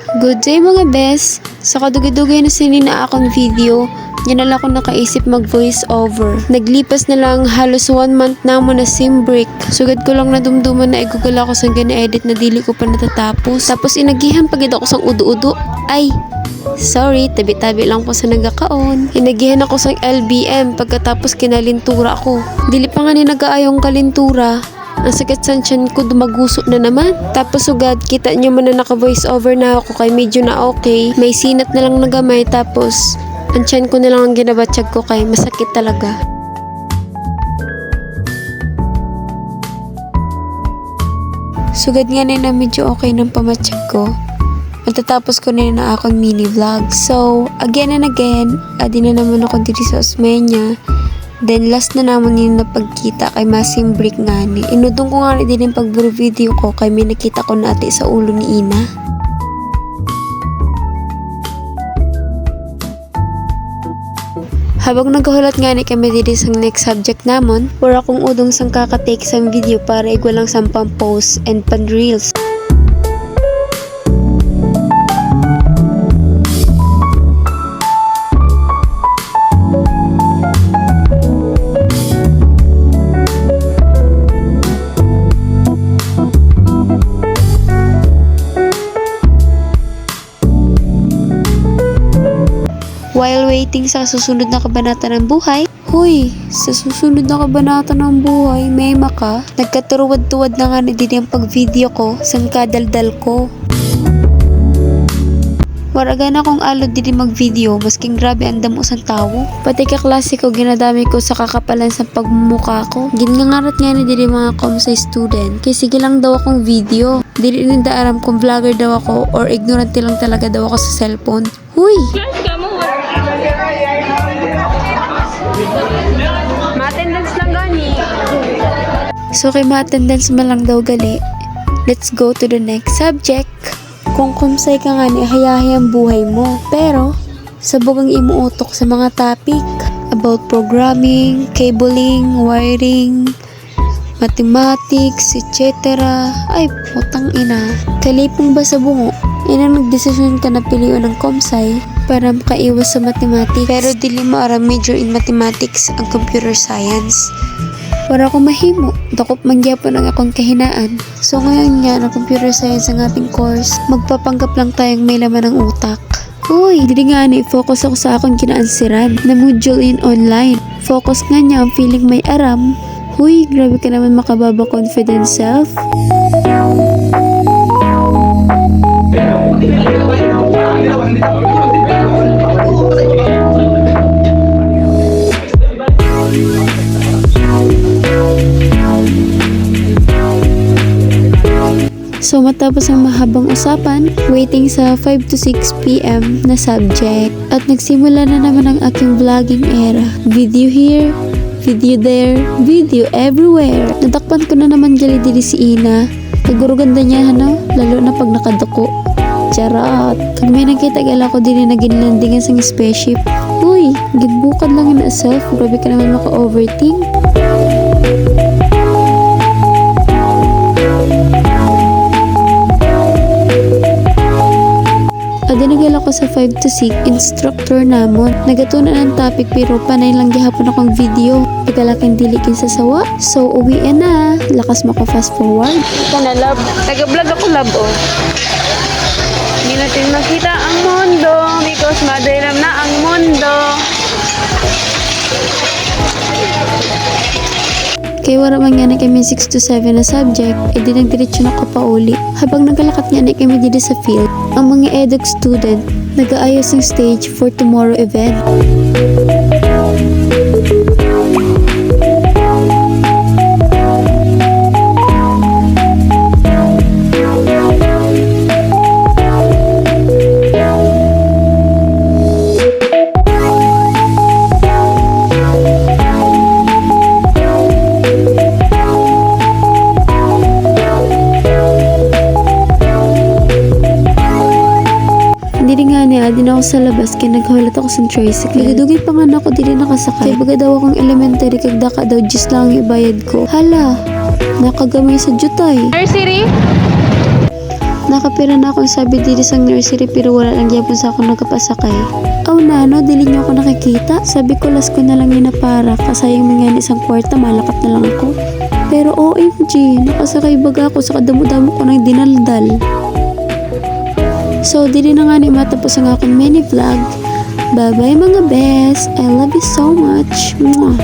Good day mga bes! Sa kadugay-dugay na sinina akong video, yan na lang ako nakaisip mag voice over. Naglipas na lang halos 1 month na mo na sim break. Sugad ko lang na dumduman na i-google ako sa gana-edit na dili ko pa natatapos. Tapos inagihan pagid ako sang udo-udo. Ay! Sorry, tabi-tabi lang ko sa nagakaon. Inagihan ako sang LBM pagkatapos kinalintura ko. Dili pa nga ni nagaayong kalintura. Ang sakit sa tiyan ko, dumaguso na naman. Tapos sugad, kita nyo man na naka-voice over na ako kay medyo na okay. May sinat na lang nagamay tapos ang tiyan ko na lang ang ginabatsyag ko kay masakit talaga. Sugad nga na medyo okay ng pamatsyag ko. Matatapos ko na akong mini vlog. So, again and again, adi na naman ako dito sa Osmeña. Then last na naman yun na pagkita kay Masim Break nga ni. Inudong ko nga din yung pag-video ko kay may nakita ko na ate sa ulo ni Ina. Habang nagkahulat nga ni kami dito sa next subject namon, wala akong udong sang kakatake sang video para igwalang sampang post and pan reels. While waiting sa susunod na kabanata ng buhay, huy, sa susunod na kabanata ng buhay, may maka, nagkaturuwad-tuwad na nga na din yung pag-video ko, sang kadaldal ko. Waraga na akong alod din mag-video, masking grabe ang damo sang tao. Pati kaklase ko, ginadami ko sa kakapalan sa pagmumuka ko. Gingangarat nga na din mga comsci student, kaya sige lang daw akong video. Dili nila aram kung vlogger daw ako or ignorant lang talaga daw ako sa cellphone. Huy! Ma-attendance lang gani. So kay ma-attendance man lang daw gali. Let's go to the next subject. Kung kumsay ka nga ni hayahay ang buhay mo. Pero sabog ang imuutok sa mga topic about programming, cabling, wiring, mathematics, etc. Ay putang ina. Kalipong ba sa bungo? Ina nagdesisyon ka na piliun ng komsay para makaiwas sa mathematics. Pero dili mo ara major in mathematics ang computer science. Para ko mahimo, dakop mangyapon ang akong kahinaan. So ngayon nga na computer science ang ating course, magpapanggap lang tayong may laman ng utak. Uy, dili nga ni focus ako sa akong kinaansiran na module in online. Focus nga niya ang feeling may aram. Huy, grabe ka naman makababa confident self. So matapos ang mahabang usapan, waiting sa 5 to 6 PM na subject at nagsimula na naman ang aking vlogging era. Video here, video there, video everywhere. Nadakpan ko na naman gali diri si Ina. Naguruganda niya lalo na pag nakaduko. Charot. Kag may nakita gala ko diri na ginlandingan sang spaceship. Uy, gibukad lang na self. Grabe ka naman maka-overthink. Adi nagala ko sa 5 to 6 instructor namon. Nagatunan ang topic pero panay lang gihapon akong video. Pagkalaking dilikin sa sawa. So uwi na. Lakas mo ko fast forward. Ika na love. Taga-vlog ako love oh. Hindi natin makita ang mundo because madiram na ang mundo. Kaya wala man nga na kami 6 to 7 na subject, di nagdiretso na ko pa uli. Habang nagalakat nga na kami dito sa field, ang mga eduk student nag-aayos ng stage for tomorrow event. Din ako sa labas kaya naghawalat ako sa tricycle. Nagdugay pa nga ako dili nakasakay. Kaya baga daw akong elementary kag daka daw just lang ibayad ko. Hala, nakagamay sa jutay. Nursery? Nakapira na akong sabi diri sa nursery pero wala lang gyapon sa akong nagkapasakay. Aw nano, dili niyo ako nakikita. Sabi ko las ko na lang yun na para kasayang mga isang kwarta malakat na lang ako. Pero OMG, nakasakay baga ako sa kadamo-damo ko ng dinaldal. So, dili na nga ni matapos ang akong mini vlog. Bye bye mga best. I love you so much. Mwah.